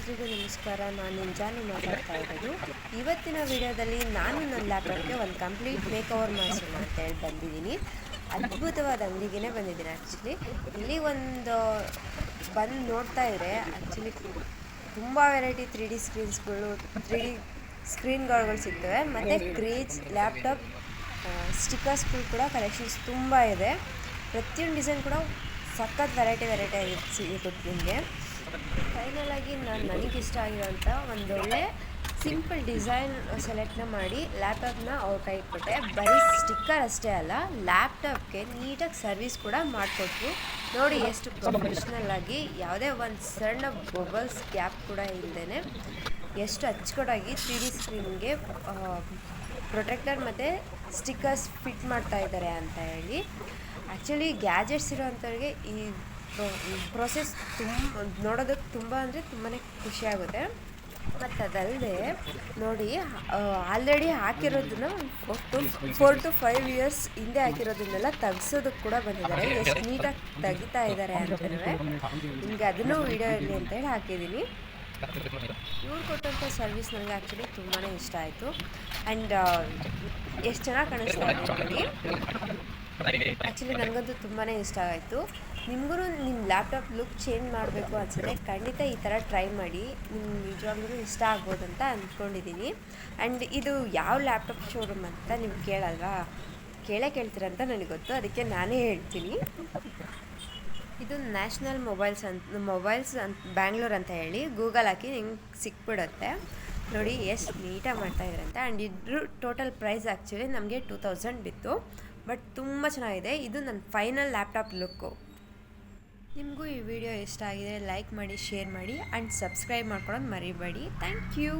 ಎಲ್ರಿಗೂ ನಮಸ್ಕಾರ. ನಾನು ನಿಂಜಾನು ಮಾತಾಡ್ತಾ ಇರೋದು. ಇವತ್ತಿನ ವಿಡಿಯೋದಲ್ಲಿ ನಾನು ನನ್ನ ಲ್ಯಾಪ್ಟಾಪ್ಗೆ ಒಂದು ಕಂಪ್ಲೀಟ್ ಮೇಕ್ ಓವರ್ ಮಾಡಿಸೋಣ ಅಂತ ಹೇಳಿ ಬಂದಿದ್ದೀನಿ. ಅದ್ಭುತವಾದ ಅಂಗಡಿಗೆ ಬಂದಿದ್ದೀನಿ. ಆ್ಯಕ್ಚುಲಿ ಇಲ್ಲಿ ಬಂದು ನೋಡ್ತಾ ಇದ್ರೆ ಆ್ಯಕ್ಚುಲಿ ತುಂಬ ವೆರೈಟಿ 3D ಸ್ಕ್ರೀನ್ಸ್ಗಳು 3D ಸ್ಕ್ರೀನ್ಗಳು ಸಿಗ್ತವೆ. ಮತ್ತು ಕ್ರೇಜ್ ಲ್ಯಾಪ್ಟಾಪ್ ಸ್ಟಿಕ್ಕರ್ಸ್ಗಳು ಕೂಡ ಕಲೆಕ್ಷನ್ಸ್ ತುಂಬ ಇದೆ. ಪ್ರತಿಯೊಂದು ಡಿಸೈನ್ ಕೂಡ ಸಖತ್ ವೆರೈಟಿ ಸಿಗುತ್ತೆ ನಿಮಗೆ. ಫೈನಲಾಗಿ ನನಗಿಷ್ಟ ಆಗಿರೋಂಥ ಒಂದೊಳ್ಳೆ ಸಿಂಪಲ್ ಡಿಸೈನ್ ಸೆಲೆಕ್ಟ್ನ ಮಾಡಿ ಲ್ಯಾಪ್ಟಾಪ್ನ ಅವ್ರ ಕೈ ಕೊಟ್ಟೆ. ಬರೀ ಸ್ಟಿಕ್ಕರ್ ಅಷ್ಟೇ ಅಲ್ಲ, ಲ್ಯಾಪ್ಟಾಪ್ಗೆ ನೀಟಾಗಿ ಸರ್ವಿಸ್ ಕೂಡ ಮಾಡಿಕೊಟ್ರು. ನೋಡಿ ಎಷ್ಟು ಪ್ರೊಫೆಷ್ನಲ್ ಆಗಿ, ಯಾವುದೇ ಒಂದು ಸಣ್ಣ ಬಬಲ್ಸ್ ಗ್ಯಾಪ್ ಕೂಡ ಇಲ್ಲದೇ ಎಷ್ಟು ಅಚ್ಚುಕಟ್ಟಾಗಿ 3D ಸ್ಕ್ರೀನ್ಗೆ ಪ್ರೊಟೆಕ್ಟರ್ ಮತ್ತು ಸ್ಟಿಕ್ಕರ್ಸ್ ಫಿಟ್ ಮಾಡ್ತಾ ಇದ್ದಾರೆ ಅಂತ ಹೇಳಿ. ಆ್ಯಕ್ಚುಲಿ ಗ್ಯಾಜೆಟ್ಸ್ ಇರೋವಂಥವ್ರಿಗೆ ಈ ಪ್ರೊಸೆಸ್ ನೋಡೋದಕ್ಕೆ ತುಂಬ ಅಂದರೆ ತುಂಬಾ ಖುಷಿಯಾಗುತ್ತೆ. ಮತ್ತು ಅದಲ್ಲದೆ ನೋಡಿ, ಆಲ್ರೆಡಿ ಹಾಕಿರೋದನ್ನ 4 to 5 years ಹಿಂದೆ ಹಾಕಿರೋದನ್ನೆಲ್ಲ ತೆಗ್ಸೋದಕ್ಕೆ ಕೂಡ ಬಂದಿದ್ದಾರೆ. ಎಷ್ಟು ನೀಟಾಗಿ ತೆಗಿತಾ ಇದ್ದಾರೆ ಅಂತಂದರೆ ನಿಮಗೆ ಅದನ್ನು ವೀಡಿಯೋ ಇರಲಿ ಅಂತೇಳಿ ಹಾಕಿದ್ದೀನಿ. ಇವ್ರು ಕೊಟ್ಟಂಥ ಸರ್ವಿಸ್ ನನಗೆ ಆ್ಯಕ್ಚುಲಿ ತುಂಬಾ ಇಷ್ಟ ಆಯಿತು. ಆ್ಯಂಡ್ ಎಷ್ಟು ಚೆನ್ನಾಗಿ ಕಾಣಿಸ್ತಾ ಇದೆ ನೋಡಿ. ಆ್ಯಕ್ಚುಲಿ ನನಗಂತೂ ತುಂಬಾ ಇಷ್ಟ ಆಯಿತು. ನಿಮಗೂ ನಿಮ್ಮ ಲ್ಯಾಪ್ಟಾಪ್ ಲುಕ್ ಚೇಂಜ್ ಮಾಡಬೇಕು ಅನಿಸಿದ್ರೆ ಖಂಡಿತ ಈ ಥರ ಟ್ರೈ ಮಾಡಿ. ನಿಮ್ಗೆ ನಿಜವಾಗ್ಲೂ ಇಷ್ಟ ಆಗ್ಬೋದು ಅಂತ ಅಂದ್ಕೊಂಡಿದ್ದೀನಿ. ಆ್ಯಂಡ್ ಇದು ಯಾವ ಲ್ಯಾಪ್ಟಾಪ್ ಶೋರೂಮ್ ಅಂತ ನೀವು ಕೇಳ್ತೀರಂತ ನನಗೆ ಗೊತ್ತು, ಅದಕ್ಕೆ ನಾನೇ ಹೇಳ್ತೀನಿ. ಇದು ನ್ಯಾಷನಲ್ ಮೊಬೈಲ್ಸ್ ಅಂತ ಬ್ಯಾಂಗ್ಳೂರ್ ಅಂತ ಹೇಳಿ ಗೂಗಲ್ ಹಾಕಿ ನಿಮ್ಗೆ ಸಿಕ್ಬಿಡುತ್ತೆ. ನೋಡಿ ಎಷ್ಟು ನೀಟಾಗಿ ಮಾಡ್ತಾಯಿದ್ದಾರೆ ಅಂತ. ಆ್ಯಂಡ್ ಇದ್ರ ಟೋಟಲ್ ಪ್ರೈಸ್ ಆ್ಯಕ್ಚುಲಿ ನಮಗೆ 2000 ಬಿತ್ತು. ಬಟ್ ತುಂಬ ಚೆನ್ನಾಗಿದೆ. ಇದು ನನ್ನ ಫೈನಲ್ ಲ್ಯಾಪ್ಟಾಪ್ ಲುಕ್ಕು. ನಿಮಗೂ ಈ ವಿಡಿಯೋ ಇಷ್ಟ ಆಗಿದೆ ಲೈಕ್ ಮಾಡಿ, ಶೇರ್ ಮಾಡಿ ಆ್ಯಂಡ್ ಸಬ್ಸ್ಕ್ರೈಬ್ ಮಾಡ್ಕೊಳ್ಳೋದು ಮರಿಬೇಡಿ. Thank you.